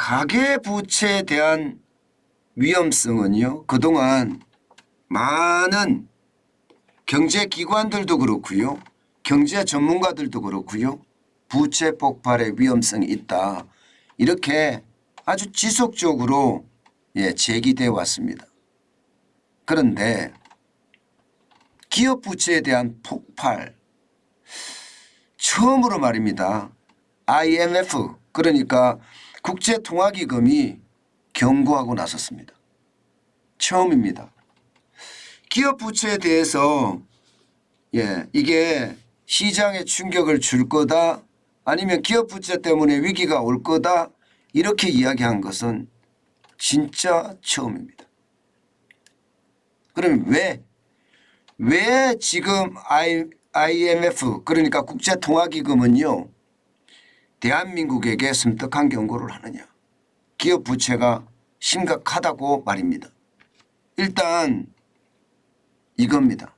가계부채에 대한 위험성은요, 그동안 많은 경제기관들도 그렇고요, 경제 전문가들도 그렇고요, 부채 폭발의 위험성이 있다, 이렇게 아주 지속적으로 제기되어 왔습니다. 그런데 기업 부채에 대한 폭발, 처음으로 말입니다. IMF, 그러니까 국제통화기금이 경고하고 나섰습니다. 처음입니다. 기업 부채에 대해서 이게 시장에 충격을 줄 거다, 아니면 기업 부채 때문에 위기가 올 거다, 이렇게 이야기한 것은 진짜 처음입니다. 그럼 왜 지금 IMF, 그러니까 국제통화기금은요, 대한민국에게 섬뜩한 경고를 하느냐. 기업 부채가 심각하다고 말입니다. 일단 이겁니다.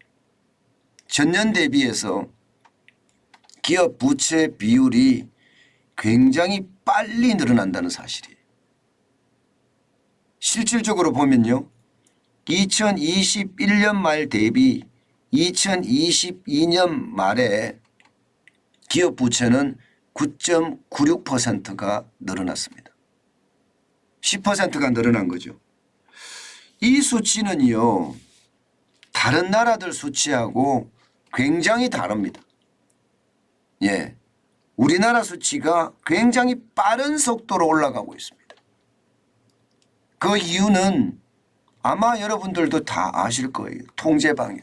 전년 대비해서 기업 부채 비율이 굉장히 빨리 늘어난다는 사실이에요. 실질적으로 보면요, 2021년 말 대비 2022년 말에 기업 부채는 9.96%가 늘어났습니다. 10%가 늘어난 거죠. 이 수치는요, 다른 나라들 수치하고 굉장히 다릅니다. 우리나라 수치가 굉장히 빠른 속도로 올라가고 있습니다. 그 이유는 아마 여러분들도 다 아실 거예요. 통제 방역.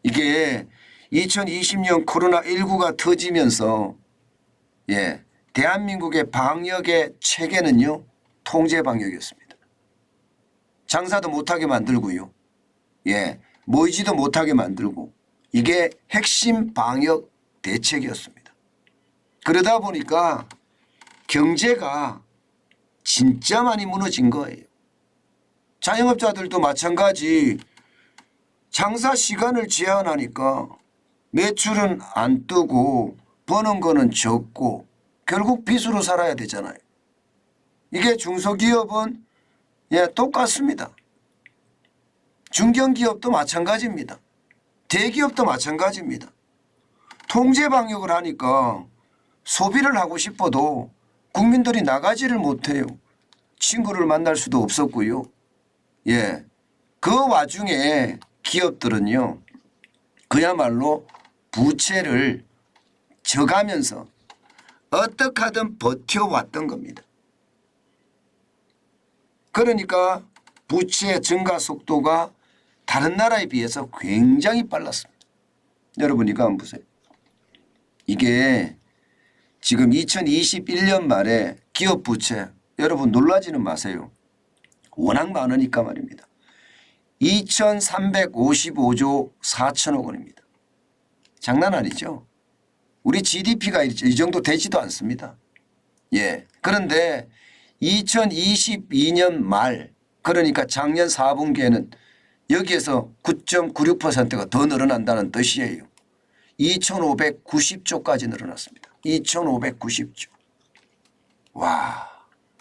이게 2020년 코로나19가 터지면서 대한민국의 방역의 체계는요, 통제 방역이었습니다. 장사도 못하게 만들고요, 모이지도 못하게 만들고, 이게 핵심 방역 대책이었습니다. 그러다 보니까 경제가 진짜 많이 무너진 거예요. 자영업자들도 마찬가지. 장사 시간을 제한하니까 매출은 안 뜨고 버는 거는 적고 결국 빚으로 살아야 되잖아요. 이게 중소기업은 똑같습니다. 중견기업도 마찬가지입니다. 대기업도 마찬가지입니다. 통제 방역을 하니까 소비를 하고 싶어도 국민들이 나가지를 못해요. 친구를 만날 수도 없었고요. 그 와중에 기업들은요, 그야말로 부채를 져가면서 어떻게 하든 버텨왔던 겁니다. 그러니까 부채 증가 속도가 다른 나라에 비해서 굉장히 빨랐습니다. 여러분 이거 한번 보세요. 이게 지금 2021년 말에 기업 부채, 여러분 놀라지는 마세요. 워낙 많으니까 말입니다. 2355조 4천억 원입니다. 장난 아니죠. 우리 GDP가 이 정도 되지도 않습니다. 그런데 2022년 말, 그러니까 작년 4분기에는 여기에서 9.96%가 더 늘어난다는 뜻이에요. 2590조까지 늘어났습니다. 2590조. 와,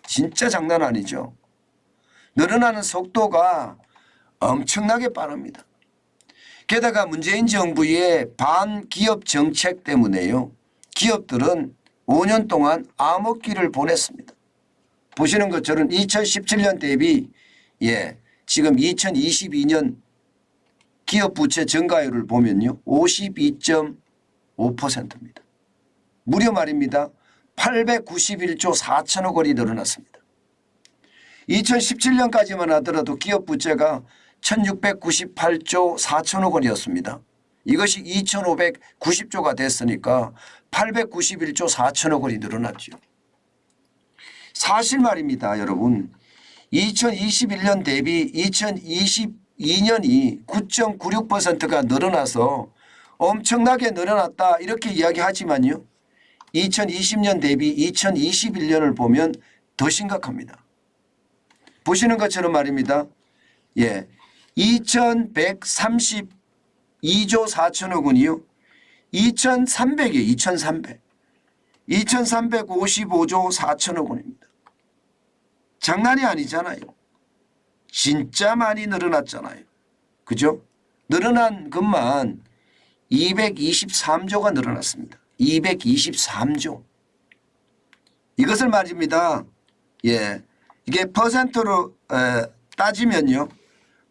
진짜 장난 아니죠. 늘어나는 속도가 엄청나게 빠릅니다. 게다가 문재인 정부의 반기업 정책 때문에요, 기업들은 5년 동안 암흑기를 보냈습니다. 보시는 것처럼 2017년 대비 지금 2022년 기업 부채 증가율을 보면요, 52.5%입니다. 무려 말입니다. 891조 4천억 원이 늘어났습니다. 2017년까지만 하더라도 기업 부채가 1698조 4천억 원이었습니다. 이것이 2590조가 됐으니까 891조 4천억 원이 늘어났죠. 사실 말입니다, 여러분. 2021년 대비 2022년이 9.96%가 늘어나서 엄청나게 늘어났다 이렇게 이야기하지만요, 2020년 대비 2021년을 보면 더 심각합니다. 보시는 것처럼 말입니다. 2132조 4천억 원이요, 2300이에요. 2355조 4천억 원입니다. 장난이 아니잖아요. 진짜 많이 늘어났잖아요. 그죠? 늘어난 것만 223조가 늘어났습니다. 223조. 이것을 말입니다. 예, 이게 퍼센트로 따지면요.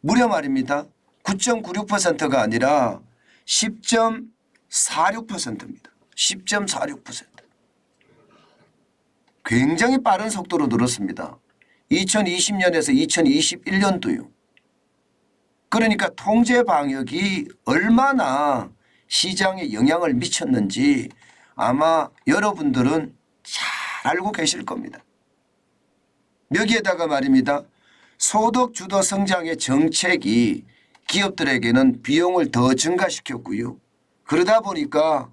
무려 말입니다. 9.96%가 아니라 10.46%입니다. 10.46%. 굉장히 빠른 속도로 늘었습니다. 2020년에서 2021년도요. 그러니까 통제 방역이 얼마나 시장에 영향을 미쳤는지 아마 여러분들은 잘 알고 계실 겁니다. 여기에다가 말입니다. 소득 주도 성장의 정책이 기업들에게는 비용을 더 증가시켰고요. 그러다 보니까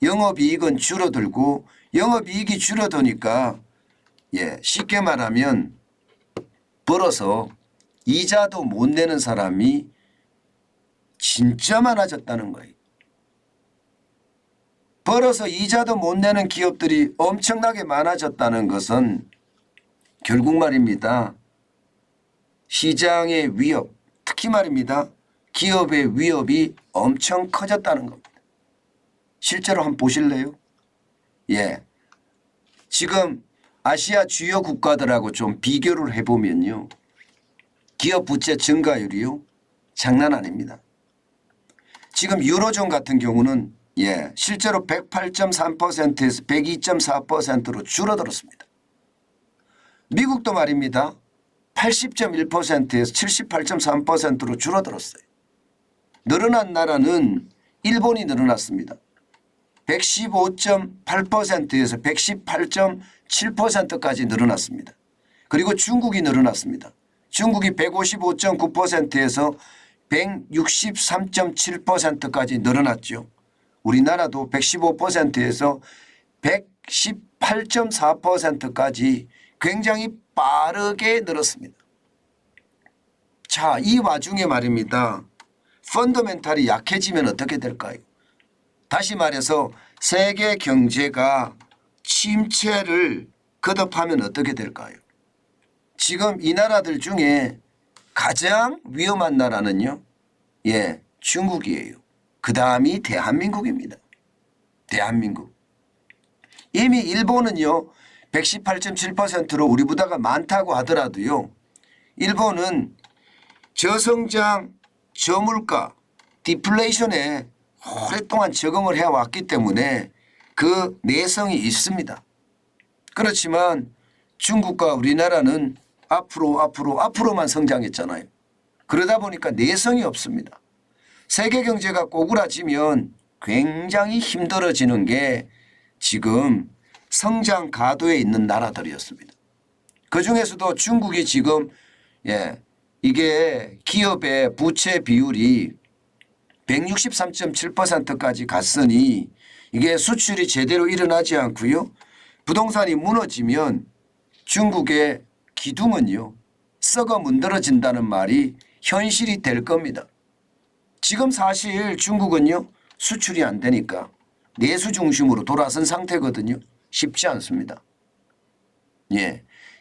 영업이익은 줄어들고 영업이익이 줄어드니까 쉽게 말하면 벌어서 이자도 못 내는 사람이 진짜 많아졌다는 거예요. 벌어서 이자도 못 내는 기업들이 엄청나게 많아졌다는 것은 결국 말입니다. 시장의 위협, 특히 말입니다. 기업의 위협이 엄청 커졌다는 겁니다. 실제로 한번 보실래요? 지금 아시아 주요 국가들하고 좀 비교를 해보면요. 기업 부채 증가율이요. 장난 아닙니다. 지금 유로존 같은 경우는 실제로 108.3%에서 102.4%로 줄어들었습니다. 미국도 말입니다. 80.1%에서 78.3%로 줄어들었어요. 늘어난 나라는 일본이 늘어났습니다. 115.8%에서 118.7%까지 늘어났습니다. 그리고 중국이 늘어났습니다. 중국이 155.9%에서 163.7%까지 늘어났죠. 우리나라도 115%에서 118.4%까지 굉장히 빠르게 늘었습니다. 자, 이 와중에 말입니다. 펀더멘탈이 약해지면 어떻게 될까요? 다시 말해서 세계 경제가 침체를 거듭하면 어떻게 될까요? 지금 이 나라들 중에 가장 위험한 나라는요. 중국이에요. 그 다음이 대한민국입니다. 대한민국. 이미 일본은요. 118.7%로 우리보다가 많다고 하더라도요. 일본은 저성장, 저물가, 디플레이션에 오랫동안 적응을 해왔기 때문에 그 내성이 있습니다. 그렇지만 중국과 우리나라는 앞으로만 성장했잖아요. 그러다 보니까 내성이 없습니다. 세계 경제가 꼬꾸라지면 굉장히 힘들어지는 게 지금 성장 가도에 있는 나라들이었습니다. 그중에서도 중국이 지금 이게 기업의 부채 비율이 163.7%까지 갔으니 이게 수출이 제대로 일어나지 않고요. 부동산이 무너지면 중국의 기둥은요. 썩어 문드러진다는 말이 현실이 될 겁니다. 지금 사실 중국은요. 수출이 안 되니까 내수 중심으로 돌아선 상태거든요. 쉽지 않습니다.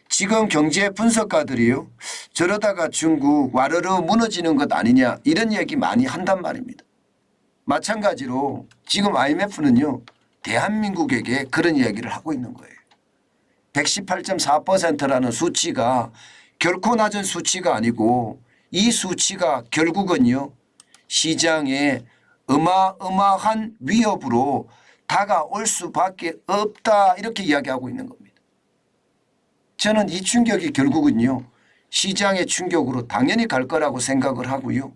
지금 경제 분석가들이요. 저러다가 중국 와르르 무너지는 것 아니냐 이런 얘기 많이 한단 말입니다. 마찬가지로 지금 IMF는요. 대한민국에게 그런 이야기를 하고 있는 거예요. 118.4%라는 수치가 결코 낮은 수치가 아니고 이 수치가 결국은요. 시장에 어마어마한 위협으로 다가올 수밖에 없다 이렇게 이야기하고 있는 겁니다. 저는 이 충격이 결국은요. 시장의 충격으로 당연히 갈 거라고 생각을 하고요.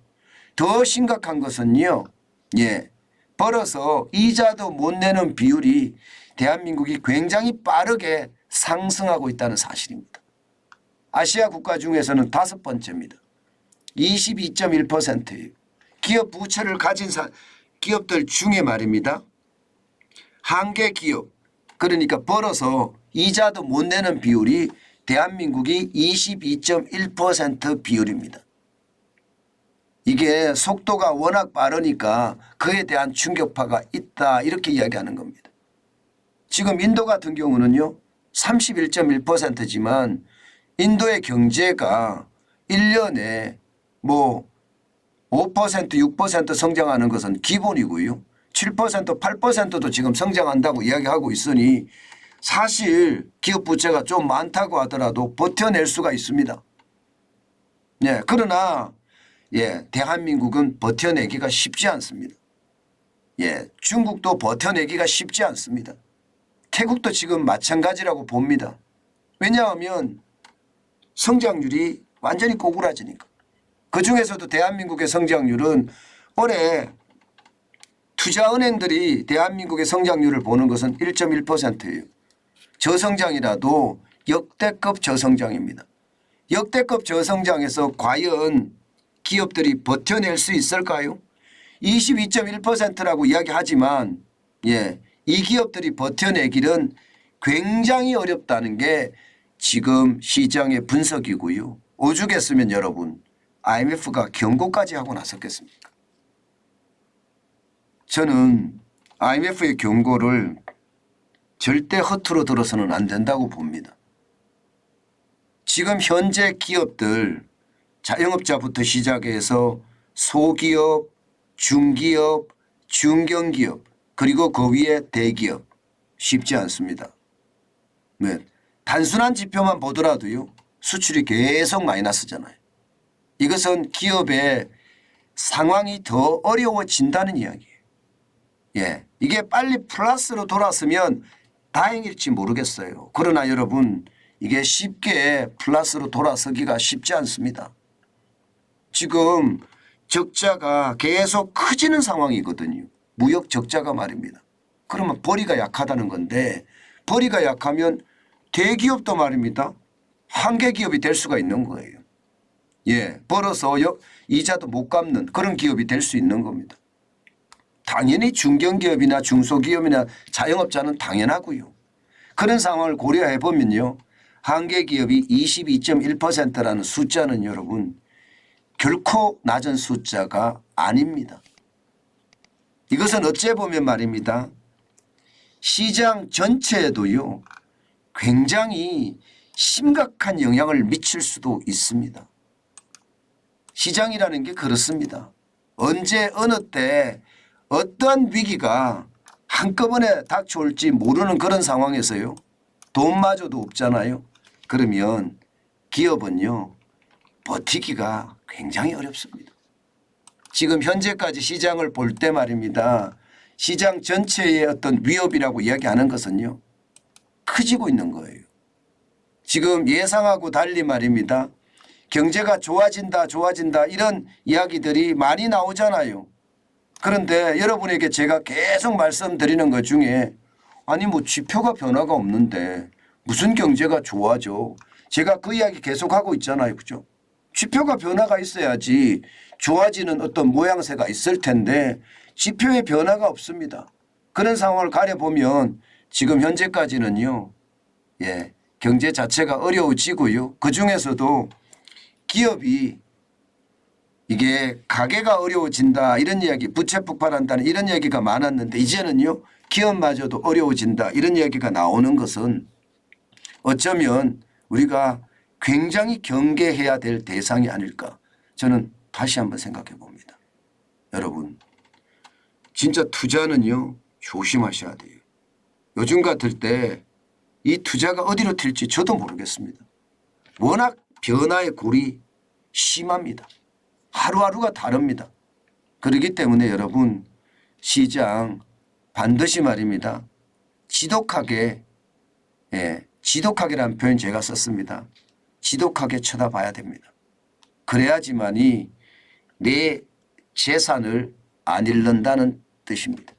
더 심각한 것은요. 벌어서 이자도 못 내는 비율이 대한민국이 굉장히 빠르게 상승하고 있다는 사실입니다. 아시아 국가 중에서는 5번째입니다. 22.1%예요. 기업 부채를 가진 기업들 중에 말입니다. 한계 기업 그러니까 벌어서 이자도 못 내는 비율이 대한민국이 22.1% 비율입니다. 이게 속도가 워낙 빠르니까 그에 대한 충격파가 있다 이렇게 이야기하는 겁니다. 지금 인도 같은 경우는요. 31.1%지만 인도의 경제가 1년에 뭐 5%, 6% 성장하는 것은 기본이고요. 7%, 8%도 지금 성장한다고 이야기하고 있으니 사실 기업 부채가 좀 많다고 하더라도 버텨낼 수가 있습니다. 예, 그러나 대한민국은 버텨내기가 쉽지 않습니다. 중국도 버텨내기가 쉽지 않습니다. 태국도 지금 마찬가지라고 봅니다. 왜냐하면 성장률이 완전히 꼬꾸라지니까. 그중에서도 대한민국의 성장률은 올해 투자은행들이 대한민국의 성장률을 보는 것은 1.1%예요. 저성장이라도 역대급 저성장입니다. 역대급 저성장에서 과연 기업들이 버텨낼 수 있을까요? 22.1%라고 이야기하지만 이 기업들이 버텨내기는 굉장히 어렵다는 게 지금 시장의 분석이고요. 오죽했으면 여러분 IMF가 경고까지 하고 나섰겠습니까? 저는 IMF의 경고를 절대 허투루 들어서는 안 된다고 봅니다. 지금 현재 기업들 자영업자부터 시작해서 소기업, 중기업, 중견기업 그리고 그 위에 대기업 쉽지 않습니다. 단순한 지표만 보더라도요. 수출이 계속 마이너스잖아요. 이것은 기업의 상황이 더 어려워진다는 이야기예요. 이게 빨리 플러스로 돌았으면 다행일지 모르겠어요. 그러나 여러분 이게 쉽게 플러스로 돌아서기가 쉽지 않습니다. 지금 적자가 계속 커지는 상황이거든요. 무역 적자가 말입니다. 그러면 벌이가 약하다는 건데 벌이가 약하면 대기업도 말입니다. 한계 기업이 될 수가 있는 거예요. 벌어서 이자도 못 갚는 그런 기업이 될 수 있는 겁니다. 당연히 중견기업이나 중소기업이나 자영업자는 당연하고요. 그런 상황을 고려해 보면요. 한계 기업이 22.1%라는 숫자는 여러분 결코 낮은 숫자가 아닙니다. 이것은 어째 보면 말입니다. 시장 전체에도요. 굉장히 심각한 영향을 미칠 수도 있습니다. 시장이라는 게 그렇습니다. 언제 어느 때 어떤 위기가 한꺼번에 닥쳐올지 모르는 그런 상황에서요. 돈마저도 없잖아요. 그러면 기업은요. 버티기가 굉장히 어렵습니다. 지금 현재까지 시장을 볼 때 말입니다. 시장 전체의 어떤 위협이라고 이야기하는 것은요. 커지고 있는 거예요. 지금 예상하고 달리 말입니다. 경제가 좋아진다 이런 이야기들이 많이 나오잖아요. 그런데 여러분에게 제가 계속 말씀드리는 것 중에 아니 뭐 지표가 변화가 없는데 무슨 경제가 좋아져. 제가 그 이야기 계속하고 있잖아요. 그죠? 지표가 변화가 있어야지 좋아지는 어떤 모양새가 있을 텐데 지표의 변화가 없습니다. 그런 상황을 가려보면 지금 현재까지는요. 경제 자체가 어려워지고요. 그중에서도 기업이 이게 가게가 어려워진다 이런 이야기 부채 폭발한다는 이런 얘기가 많았는데 이제는요. 기업마저도 어려워진다 이런 이야기가 나오는 것은 어쩌면 우리가 굉장히 경계해야 될 대상이 아닐까 저는 다시 한번 생각해 봅니다. 여러분 진짜 투자는요. 조심하셔야 돼요. 요즘 같을 때 이 투자가 어디로 튈지 저도 모르겠습니다. 워낙 변화의 골이 심합니다. 하루하루가 다릅니다. 그렇기 때문에 여러분 시장 반드시 말입니다. 지독하게 지독하게라는 표현 제가 썼습니다. 지독하게 쳐다봐야 됩니다. 그래야지만이 내 재산을 안 잃는다는 뜻입니다.